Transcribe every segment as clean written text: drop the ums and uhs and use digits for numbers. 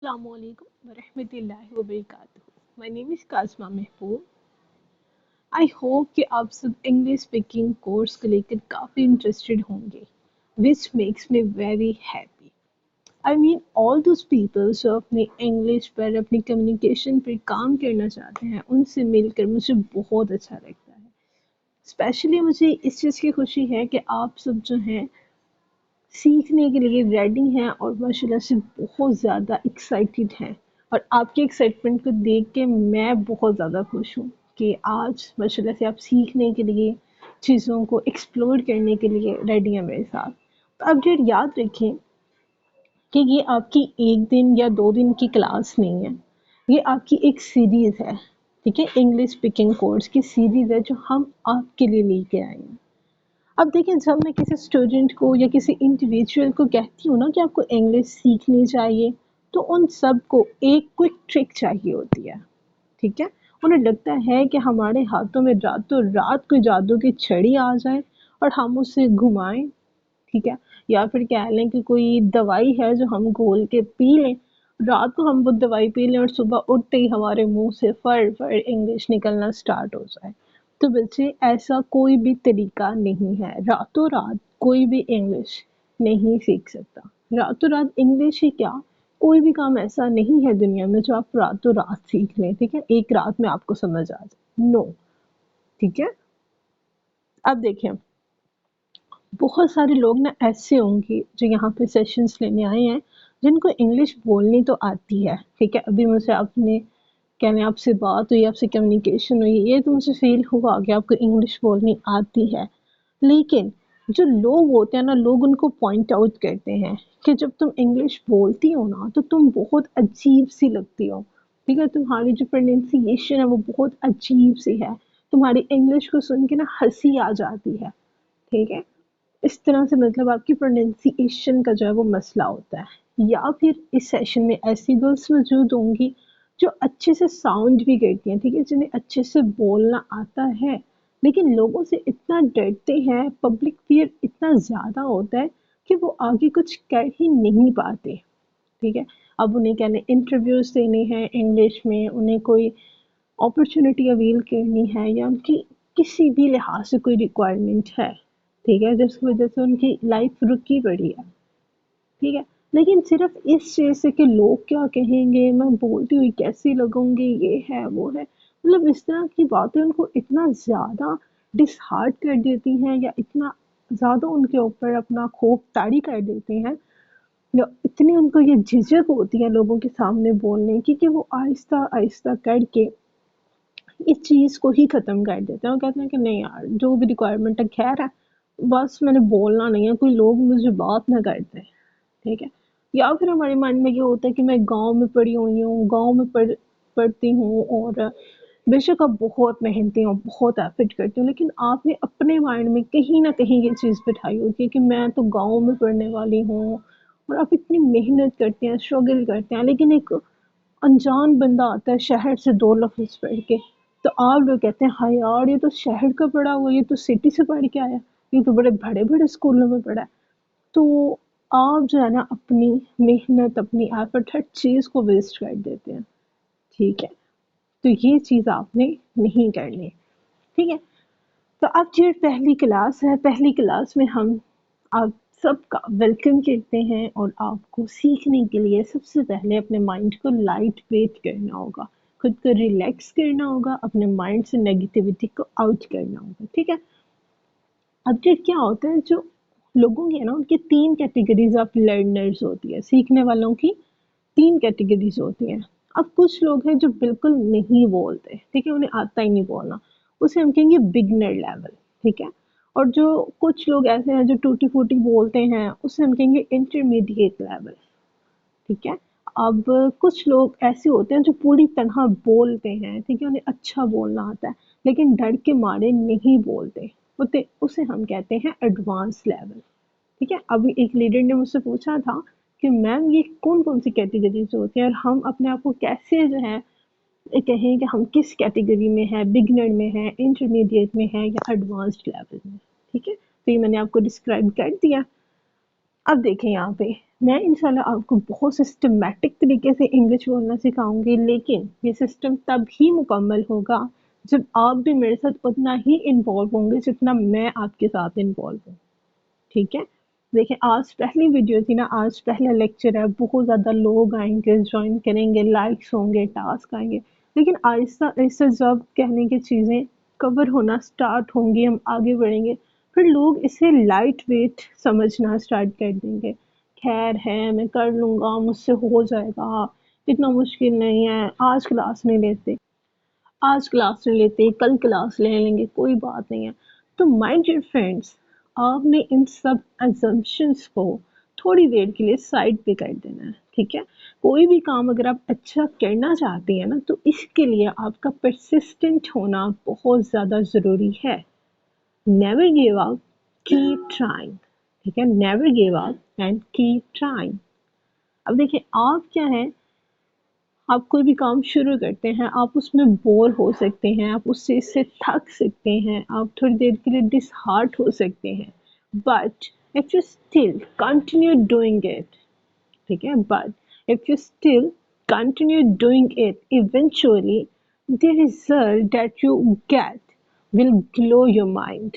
Assalamu alaikum warahmatullahi wabarakatuh. My name is Kazma Mehboob. I hope कि आप सब English speaking course को लेकर काफ़ी इंटरेस्टेड होंगे which makes me very happy. I mean all those people जो अपनी इंग्लिश पर अपनी कम्युनिकेशन पर काम करना चाहते हैं उनसे मिलकर मुझे बहुत अच्छा लगता है. स्पेशली मुझे इस चीज़ की खुशी है कि आप सब जो हैं सीखने के लिए रेडी हैं और माशाल्लाह से बहुत ज़्यादा एक्साइटेड हैं. और आपके एक्साइटमेंट को देख के मैं बहुत ज़्यादा खुश हूँ कि आज माशाल्लाह से आप सीखने के लिए चीज़ों को एक्सप्लोर करने के लिए रेडी हैं मेरे साथ. तो अब डेट याद रखें कि ये आपकी एक दिन या दो दिन की क्लास नहीं है, ये आपकी एक सीरीज़ है. ठीक है, इंग्लिश स्पीकिंग कोर्स की सीरीज़ है जो हम आपके लिए लेके आए हैं. अब देखिए, जब मैं किसी स्टूडेंट को या किसी इंडिविजुअल को कहती हूँ ना कि आपको इंग्लिश सीखनी चाहिए, तो उन सबको एक क्विक ट्रिक चाहिए होती है. ठीक है, उन्हें लगता है कि हमारे हाथों में रातों रात कोई जादू की छड़ी आ जाए और हम उसे घुमाएं. ठीक है, या फिर कह लें कि कोई दवाई है जो हम घोल के पी लें, रात को हम वो दवाई पी लें और सुबह उठते ही हमारे मुंह से फर फर इंग्लिश निकलना स्टार्ट हो जाए. तो बच्चे, ऐसा कोई भी तरीका नहीं है. रातों रात कोई भी इंग्लिश नहीं सीख सकता. रातों रात इंग्लिश ही क्या, कोई भी काम ऐसा नहीं है दुनिया में जो आप रातों रात सीख लें. ठीक है, एक रात में आपको समझ आ जाए. नो. ठीक है, अब देखिए, बहुत सारे लोग ना ऐसे होंगे जो यहाँ पे सेशंस लेने आए हैं जिनको इंग्लिश बोलनी तो आती है. ठीक है, अभी मुझे आपने कहने आपसे बात हुई, आपसे कम्युनिकेशन हुई, ये तो मुझे फील हुआ कि आपको इंग्लिश बोलनी आती है. लेकिन जो लोग होते हैं ना, लोग उनको पॉइंट आउट करते हैं कि जब तुम इंग्लिश बोलती हो ना तो तुम बहुत अजीब सी लगती हो. ठीक है, तुम्हारी जो प्रोनाउंसिएशन है वो बहुत अजीब सी है. तुम्हारी इंग्लिश को सुन के ना हंसी आ जाती है. ठीक है, इस तरह से मतलब आपकी प्रोनाउंसिएशन का जो है वो मसला होता है. या फिर इस सेशन में ऐसी गर्ल्स मौजूद होंगी जो अच्छे से साउंड भी करती हैं. ठीक है, जिन्हें अच्छे से बोलना आता है लेकिन लोगों से इतना डरते हैं, पब्लिक फियर इतना ज़्यादा होता है कि वो आगे कुछ कर ही नहीं पाते. ठीक है, अब उन्हें कहने इंटरव्यूज़ देने हैं इंग्लिश में, उन्हें कोई अपॉर्चुनिटी अवेल करनी है या उनकी किसी भी लिहाज से कोई रिक्वायरमेंट है. ठीक है, जिसकी वजह से उनकी लाइफ रुकी पड़ी है. ठीक है, लेकिन सिर्फ इस चीज़ से कि लोग क्या कहेंगे, मैं बोलती हुई कैसी लगूंगी, ये है वो है, मतलब इस तरह की बातें उनको इतना ज़्यादा डिसहार्ट कर देती हैं या इतना ज़्यादा उनके ऊपर अपना खौफ ताड़ी कर देती हैं या इतनी उनको ये झिझक होती है लोगों के सामने बोलने की कि वो आहिस्ता आहिस्ता करके इस चीज़ को ही ख़त्म कर देते हैं. वो कहते हैं कि नहीं यार, जो भी रिक्वायरमेंट है खैर है, बस मैंने बोलना नहीं है, कोई लोग मुझे बात ना करते. ठीक है, या फिर हमारे माइंड में ये होता है कि मैं गांव में पढ़ी हुई हूँ, गांव में पढ़ती हूँ और बेशक आप बहुत मेहनती हो, बहुत एफर्ट करती हूँ, लेकिन आपने अपने माइंड में कहीं ना कहीं ये चीज़ बिठाई होती है कि मैं तो गांव में पढ़ने वाली हूँ और आप इतनी मेहनत करते हैं, स्ट्रगल करते हैं, लेकिन एक अनजान बंदा आता है शहर से दो लफ्ज़ पढ़ के, तो आप लोग कहते हैं हाय यार, ये तो शहर का पढ़ा हुआ, ये तो सिटी से पढ़ के आया, ये तो बड़े बड़े बड़े स्कूलों में पढ़ा है. तो आप जो है ना अपनी मेहनत, अपनी एफर्ट, हर चीज़ को वेस्ट कर देते हैं. ठीक है, तो ये चीज़ आपने नहीं करनी. ठीक है, तो अब जो पहली क्लास है, पहली क्लास में हम आप सबका वेलकम करते हैं और आपको सीखने के लिए सबसे पहले अपने माइंड को लाइट वेट करना होगा, खुद को रिलैक्स करना होगा, अपने माइंड से नेगेटिविटी को आउट करना होगा. ठीक है, अपडेट क्या होता है, जो लोगों की है ना उनकी तीन कैटेगरीज ऑफ लर्नर्स होती है. सीखने वालों की तीन कैटेगरीज होती हैं. अब कुछ लोग हैं जो बिल्कुल नहीं बोलते. ठीक है, उन्हें आता ही नहीं बोलना, उसे हम कहेंगे बिगनर लेवल. ठीक है, और जो कुछ लोग ऐसे हैं जो टूटी फूटी बोलते हैं, उसे हम कहेंगे इंटरमीडिएट लेवल. ठीक है, अब कुछ लोग ऐसे होते हैं जो पूरी तरह बोलते हैं. ठीक है, उन्हें अच्छा बोलना आता है लेकिन डर के मारे नहीं बोलते, होते उसे हम कहते हैं एडवांस लेवल. ठीक है, अभी एक लीडर ने मुझसे पूछा था कि मैम ये कौन कौन सी कैटेगरीज होती हैं और हम अपने आप को कैसे जो है कहें कि हम किस कैटेगरी में है, बिगनर में है, इंटरमीडिएट में है या एडवांस्ड लेवल में. ठीक है, तो ये मैंने आपको डिस्क्राइब कर दिया. अब देखें यहाँ पे मैं इंशाल्लाह आपको बहुत सिस्टमैटिक तरीके से इंग्लिश बोलना सिखाऊंगी, लेकिन ये सिस्टम तब ही मुकम्मल होगा जब आप भी मेरे साथ उतना ही इन्वॉल्व होंगे जितना मैं आपके साथ इन्वॉल्व हूँ। ठीक है? देखिए आज पहली वीडियो थी ना, आज पहला लेक्चर है, बहुत ज़्यादा लोग आएँगे, जॉइन करेंगे, लाइक्स होंगे, टास्क आएँगे। लेकिन आहिस्ता-आहिस्ता जब कहने की चीज़ें कवर होना स्टार्ट होंगी, हम आगे बढ़ेंगे, फिर लोग इसे लाइट वेट समझना स्टार्ट कर देंगे। खैर है, मैं कर लूँगा, मुझसे हो जाएगा, इतना मुश्किल नहीं है, आज क्लास नहीं लेते। आज क्लास ले लेते, कल क्लास ले लेंगे, कोई बात नहीं है। तो माय डियर फ्रेंड्स, आपने इन सब assumptions को थोड़ी देर के लिए साइड पे कर देना है, ठीक है? कोई भी काम अगर आप अच्छा करना चाहते हैं ना, तो इसके लिए आपका persistent होना बहुत ज़्यादा ज़रूरी है। Never give up, keep trying, ठीक है? Never give up and keep trying. अब देखिए आप क्या है, आप कोई भी काम शुरू करते हैं, आप उसमें बोर हो सकते हैं, आप उस चीज़ से थक सकते हैं, आप थोड़ी देर के लिए डिसहार्ट हो सकते हैं, but if you still continue doing it, ठीक है, but if you still continue doing it, eventually the result that you get will glow your mind.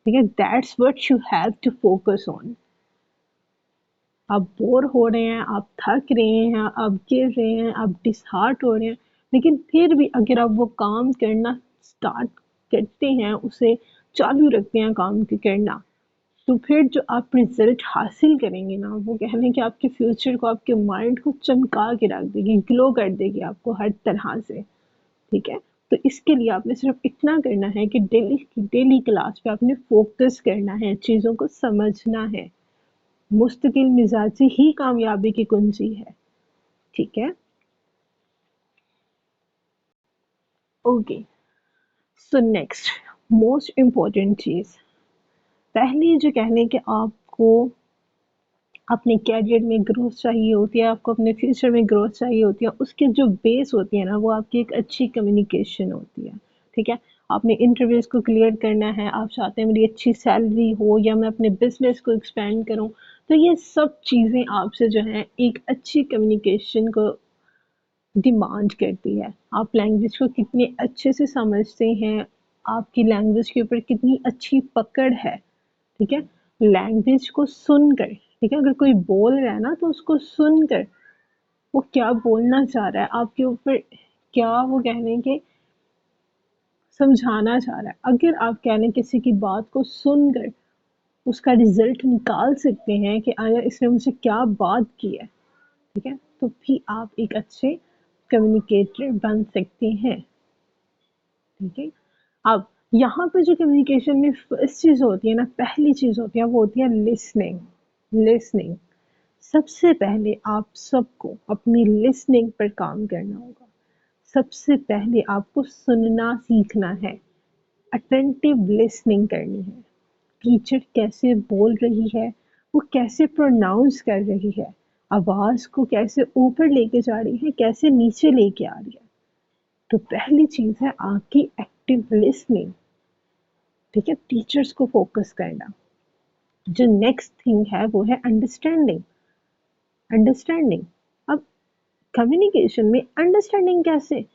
ठीक है, that's what you have to focus on. आप bore हो रहे हैं, आप थक रहे हैं, आप गिर रहे हैं, आप डिसहार्ट हो रहे हैं, लेकिन फिर भी अगर आप वो काम करना स्टार्ट करते हैं, उसे चालू रखते हैं काम के करना, तो फिर जो आप रिजल्ट हासिल करेंगे ना, वो कह लें कि आपके फ्यूचर को, आपके माइंड को चमका के रख देगी, ग्लो कर देगी आपको हर तरह से। ठीक है? तो इसके लिए आपने सिर्फ इतना करना है कि डेली की डेली क्लास पे आपने फोकस करना है, चीज़ों को समझना है। मुस्तकिल मिजाजी ही कामयाबी की कुंजी है। ठीक है? Okay, so next most important चीज़, पहली जो कह लें कि आपको अपने कैरियर में ग्रोथ चाहिए होती है, आपको अपने फ्यूचर में ग्रोथ चाहिए होती है, उसके जो बेस होती है ना, वो आपकी एक अच्छी कम्युनिकेशन होती है। ठीक है? आपने इंटरव्यूज़ को क्लियर करना है, आप चाहते हैं मेरी अच्छी सैलरी हो या मैं अपने बिजनेस को एक्सपेंड करूं, तो ये सब चीज़ें आपसे जो है एक अच्छी कम्युनिकेशन को डिमांड करती है। आप लैंग्वेज को कितने अच्छे से समझते हैं, आपकी लैंग्वेज के ऊपर कितनी अच्छी पकड़ है, ठीक है? लैंग्वेज को सुनकर, ठीक है? अगर कोई बोल रहा है ना, तो उसको सुनकर वो क्या बोलना चाह रहा है, आपके ऊपर क्या वो कहने के समझाना चाह रहा है। अगर आप कह लें किसी की बात को सुनकर उसका रिज़ल्ट निकाल सकते हैं कि आया इसने मुझसे क्या बात की है, ठीक है? तो भी आप एक अच्छे कम्युनिकेटर बन सकते हैं। ठीक है, अब यहाँ पे जो कम्युनिकेशन में फर्स्ट चीज़ होती है ना, पहली चीज़ होती है, वो होती है लिसनिंग। लिसनिंग सबसे पहले आप सबको अपनी लिसनिंग पर काम करना होगा। सबसे पहले आपको सुनना सीखना है, अटेंटिव लिसनिंग करनी है। टीचर कैसे बोल रही है, वो कैसे प्रोनाउंस कर रही है, आवाज़ को कैसे ऊपर लेके जा रही है, कैसे नीचे लेके आ रही है। तो पहली चीज़ है आपकी एक्टिव लिसनिंग। ठीक है, टीचर्स को फोकस करना। जो नेक्स्ट थिंग है वो है अंडरस्टैंडिंग। अंडरस्टैंडिंग, अब कम्युनिकेशन में अंडरस्टैंडिंग कैसे,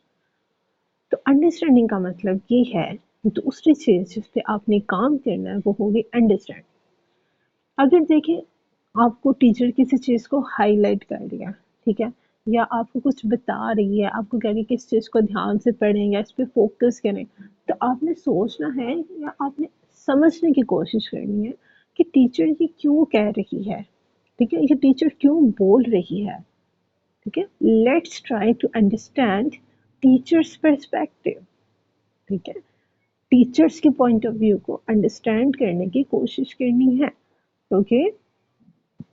तो अंडरस्टैंडिंग का मतलब ये है दूसरी चीज जिस पे आपने काम करना है वो होगी अंडरस्टैंड। अगर देखें आपको टीचर किसी चीज़ को हाईलाइट कर दिया, ठीक है, या आपको कुछ बता रही है, आपको कह रही है कि इस चीज़ को ध्यान से पढ़ें या इस पे फोकस करें, तो आपने सोचना है या आपने समझने की कोशिश करनी है कि टीचर ये क्यों कह रही है, ठीक है, ये टीचर क्यों बोल रही है। ठीक है, let's try to understand teachers perspective. ठीक है, टीचर्स के पॉइंट ऑफ व्यू को अंडरस्टैंड करने की कोशिश करनी है। Okay,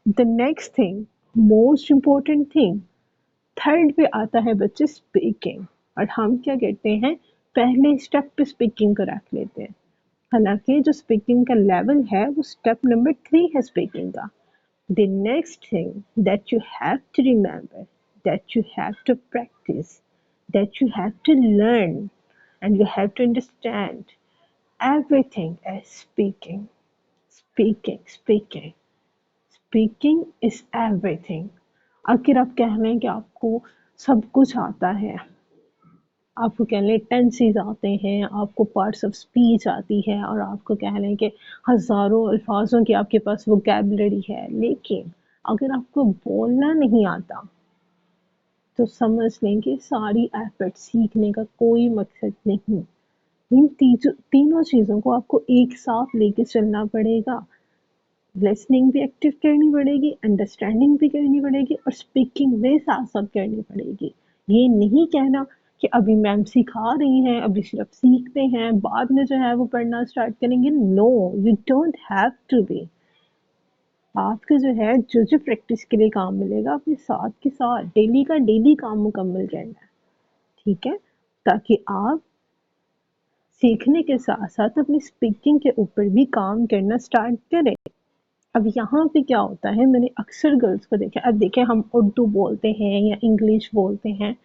the next thing, most important thing, third पे आता है बच्चे स्पीकिंग। और हम क्या करते हैं, पहले स्टेप पे स्पीकिंग को रख लेते हैं, हालांकि जो स्पीकिंग का लेवल है वो स्टेप नंबर 3 है स्पीकिंग का। The next thing that you have to remember, that you have to practice, that you have to learn and you have to understand everything as speaking, speaking, speaking. Speaking is everything. अगर आप कह रहे हैं कि आपको सब कुछ आता है, आपको कह लें टेंसेस आते हैं, आपको पार्ट्स ऑफ स्पीच आती है, और आपको कह लें कि हज़ारों अल्फाजों की आपके पास वोकैबुलरी है, लेकिन अगर आपको बोलना नहीं आता तो समझ लें कि सारी एफर्ट सीखने का कोई मकसद नहीं. इन तीनों चीज़ों को आपको एक साथ लेके चलना पड़ेगा. लिसनिंग भी एक्टिव करनी पड़ेगी, अंडरस्टैंडिंग भी करनी पड़ेगी, और स्पीकिंग भी साथ साथ करनी पड़ेगी. ये नहीं कहना कि अभी मैम सिखा रही हैं, अभी सिर्फ सीखते हैं, बाद में जो है वो पढ़ना स्टार्ट करेंगे. No, you don't have to be. आपको जो है जो जो प्रैक्टिस के लिए काम मिलेगा, अपने साथ के साथ डेली का डेली काम मुकम्मल करना है. ठीक है, ताकि आप सीखने के साथ साथ अपनी स्पीकिंग के ऊपर भी काम करना स्टार्ट करें. अब यहाँ पे क्या होता है, मैंने अक्सर गर्ल्स को देखा. अब देखें, हम उर्दू बोलते हैं या इंग्लिश बोलते हैं,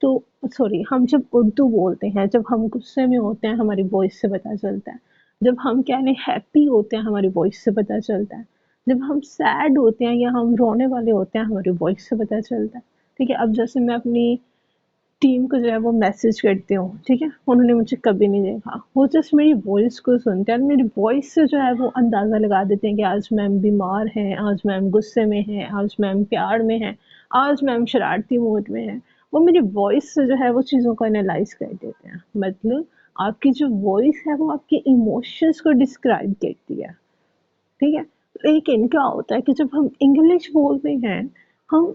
तो सॉरी, हम जब उर्दू बोलते हैं, जब हम गुस्से में होते हैं हमारी वॉइस से पता चलता है. जब हम क्या है हैप्पी होते हैं हमारी वॉइस से पता चलता है. जब हम सैड होते हैं या हम रोने वाले होते हैं हमारी वॉइस से पता चलता है. ठीक है, अब जैसे मैं अपनी टीम को जो है वो मैसेज करती हूँ, ठीक है, उन्होंने मुझे कभी नहीं देखा, वो जस्ट मेरी वॉइस को सुनते हैं, मेरी वॉइस से जो है वो अंदाज़ा लगा देते हैं कि आज मैम बीमार हैं, आज मैम गुस्से में हैं, आज मैम प्यार में हैं, आज मैम शरारती मूड में हैं. वो मेरी वॉइस से जो है वो चीज़ों को एनालाइज कर देते हैं. मतलब आपकी जो वॉइस है वो आपके इमोशंस को डिस्क्राइब करती है. ठीक है, लेकिन क्या होता है कि जब हम इंग्लिश बोलते हैं, हम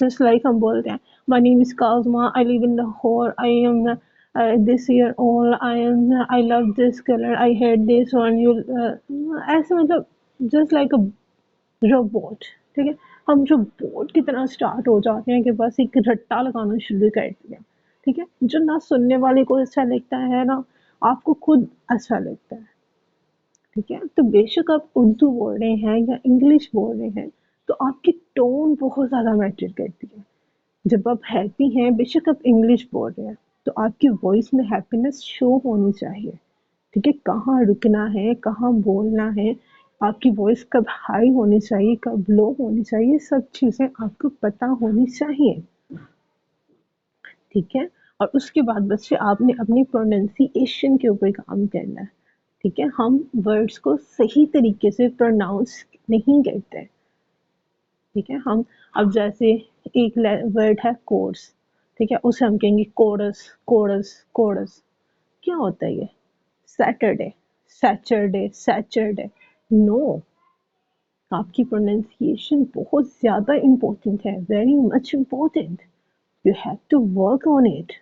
just like हम बोलते हैं, my name is Kazma, I live in Lahore, I am this year old, I love this color, I hate this one, you ऐसे मतलब just like a robot. ठीक है, हम जो बोट की तरह स्टार्ट हो जाते हैं कि बस एक रट्टा लगाना शुरू कर दिया. ठीक है, जो ना सुनने वाले को अच्छा लगता है ना आपको खुद अच्छा लगता है. ठीक है, तो बेशक आप उर्दू बोल रहे हैं या इंग्लिश बोल रहे हैं, तो आपकी टोन बहुत ज़्यादा मैटर करती है. जब आप हैप्पी हैं, बेशक आप इंग्लिश बोल रहे हैं, तो आपकी वॉइस में हैप्पीनेस शो होनी चाहिए. ठीक है, कहाँ रुकना है, कहाँ बोलना है, आपकी वॉइस कब हाई होनी चाहिए, कब लो होनी चाहिए, सब चीज़ें आपको पता होनी चाहिए. ठीक है, और उसके बाद बच्चे आपने अपनी प्रोनाउंसिएशन के ऊपर काम करना है. ठीक है, हम वर्ड्स को सही तरीके से प्रोनाउंस नहीं करते. ठीक है, हम अब जैसे एक वर्ड है कोर्स, ठीक है, उसे हम कहेंगे कोरस कोरस कोरस. क्या होता है ये? Saturday, Saturday, Saturday. नो, आपकी प्रोनाउंसिएशन बहुत ज़्यादा इम्पोर्टेंट है, very much important. You have to work on it.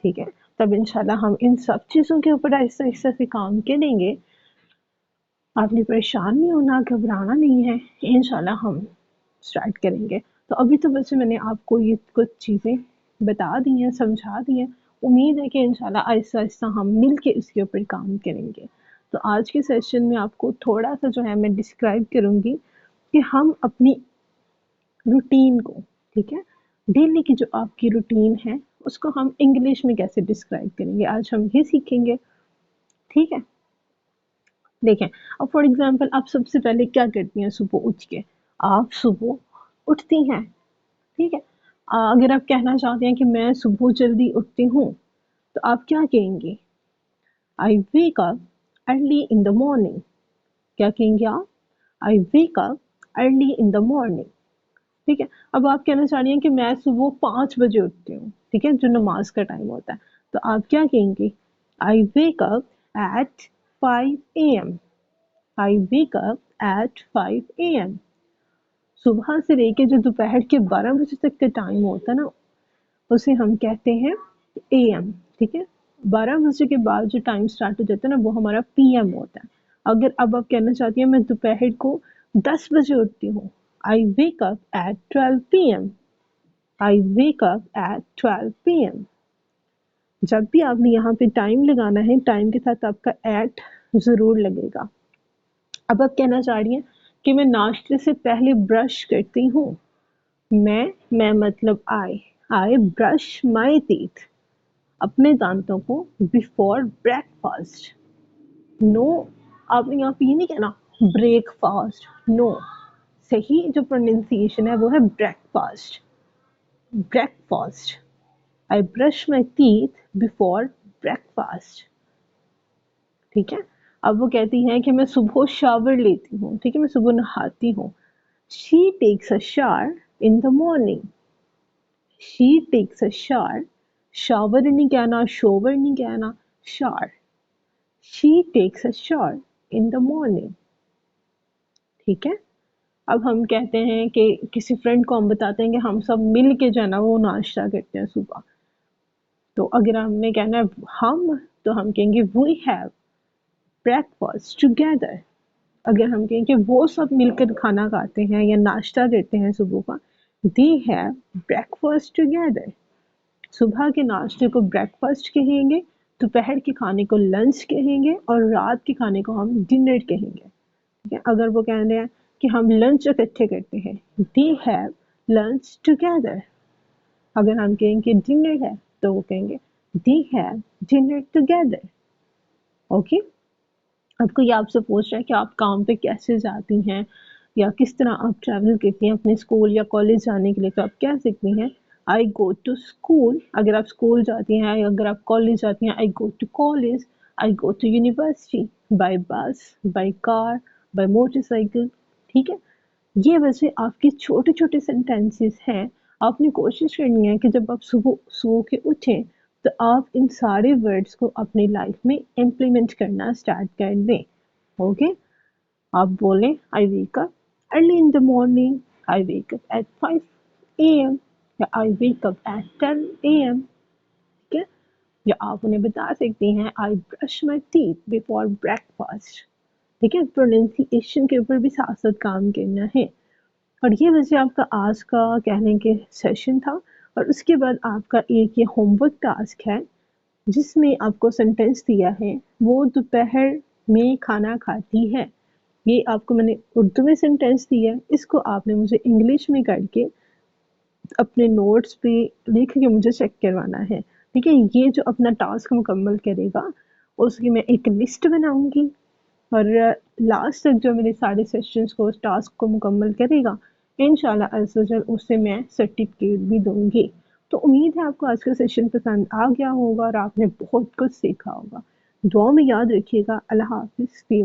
ठीक है, तब इंशाल्लाह हम इन सब चीज़ों के ऊपर आहिस्ता आहिस्ता से काम करेंगे. आपने परेशान नहीं होना, घबराना नहीं है, इंशाल्लाह हम स्टार्ट करेंगे. तो अभी तो वैसे मैंने आपको ये कुछ चीज़ें बता दी हैं, समझा दी हैं. उम्मीद है कि इंशाल्लाह आहिस्ता आहिस्ता हम मिल के इसके ऊपर काम करेंगे. तो आज के सेशन में आपको थोड़ा सा जो है मैं डिस्क्राइब करूँगी कि हम अपनी रूटीन को, ठीक है, डेली की जो आपकी रूटीन है उसको हम इंग्लिश में कैसे डिस्क्राइब करेंगे, आज हम ये सीखेंगे. ठीक है, देखें, अब फॉर एग्जांपल आप सबसे पहले क्या करती हैं सुबह उठ के? आप सुबह उठती हैं. ठीक है, अगर आप कहना चाहते हैं कि मैं सुबह जल्दी उठती हूँ, तो आप क्या कहेंगे? I wake up early in the morning. क्या कहेंगे आप? I wake up early in the morning. ठीक है, अब आप कहना चाह रही हैं कि मैं सुबह 5 बजे उठती हूँ, ठीक है, जो नमाज का टाइम होता है, तो आप क्या कहेंगे? I wake up at 5 AM. I wake up at 5 AM. सुबह से लेके जो दोपहर के 12 बजे तक का टाइम होता है ना, उसे हम कहते हैं AM. ठीक है, 12 बजे के बाद जो टाइम स्टार्ट हो जाता है ना वो हमारा PM होता है. अगर अब आप कहना चाहती हैं मैं दोपहर को 10 बजे उठती हूँ, I wake up at 12 PM. I wake up at 12 PM. जब भी आपने यहाँ पे टाइम लगाना है, टाइम के साथ आपका एट ज़रूर लगेगा. अब आप कहना चाह रही हैं कि मैं नाश्ते से पहले ब्रश करती हूँ. मैं मतलब आई ब्रश माई टीथ. अपने दांतों को बिफोर ब्रेकफास्ट. नो, आपने यहाँ पे ये नहीं कहना ब्रेकफास्ट, नो, सही जो प्रोनाउंसिएशन है वो है breakfast, breakfast. I brush my teeth before breakfast, ठीक है। अब वो कहती हैं कि मैं सुबह शावर लेती हूँ, ठीक है, मैं सुबह नहाती हूँ। She takes a shower in the morning, she takes a shower, shower नहीं कहना, शोवर नहीं कहना, shower. She takes a shower in the morning, ठीक है। अब हम कहते हैं कि किसी फ्रेंड को हम बताते हैं कि हम सब मिल के जो है ना वो नाश्ता करते हैं सुबह, तो अगर हमने कहना है हम, तो हम कहेंगे वी हैव ब्रेकफास्ट टुगेदर। अगर हम कहें कि वो सब मिलकर खाना खाते हैं या नाश्ता करते हैं सुबह का, दे हैव ब्रेकफास्ट टुगेदर। सुबह के नाश्ते को ब्रेकफास्ट कहेंगे, दोपहर के खाने को लंच कहेंगे और रात के खाने को हम डिनर कहेंगे, ठीक है। अगर वो कह रहे हैं कि हम लंच इकट्ठे करते हैं, दे हैव लंच टुगेदर। अगर हम कहेंगे डिनर है, तो वो कहेंगे they have dinner together, okay. अब कोई आपसे पूछ रहा है कि आप काम पे कैसे जाती हैं या किस तरह आप ट्रैवल करती हैं अपने स्कूल या कॉलेज जाने के लिए, तो आप कह सकती हैं आई गो टू स्कूल। अगर आप स्कूल जाती हैं या अगर आप कॉलेज जाती हैं, I go to college, I go to university, by bus, by car, by motorcycle, ठीक है। ये वैसे आपके छोटे छोटे सेंटेंसेस हैं। आपने कोशिश करनी है कि जब आप सुबह सो के उठें तो आप इन सारे वर्ड्स को अपनी लाइफ में इम्प्लीमेंट करना स्टार्ट कर दें, ओके। आप बोलें I wake up early in the morning, I wake up at 5 AM, या I wake up at 10 AM, ठीक है। या आप उन्हें बता सकती हैं I brush my teeth before breakfast, ठीक है। प्रोनाउंसिएशन के ऊपर भी साथ साथ काम करना है। और ये वैसे आपका आज का कहने के सेशन था। और उसके बाद आपका एक ये होमवर्क टास्क है जिसमें आपको सेंटेंस दिया है, वो दोपहर में खाना खाती है। ये आपको मैंने उर्दू में सेंटेंस दिया है, इसको आपने मुझे इंग्लिश में करके अपने नोट्स पे लिख के मुझे चेक करवाना है, ठीक है। ये जो अपना टास्क मुकम्मल करेगा उसकी मैं एक लिस्ट बनाऊंगी, और लास्ट तक जो मेरे सारे सेशंस को उस टास्क को मुकम्मल करेगा, इंशाल्लाह अज़्ज़ वजल उससे मैं सर्टिफिकेट भी दूंगी। तो उम्मीद है आपको आज का सेशन पसंद आ गया होगा और आपने बहुत कुछ सीखा होगा। दुआ में याद रखिएगा। अल्लाह हाफिज़।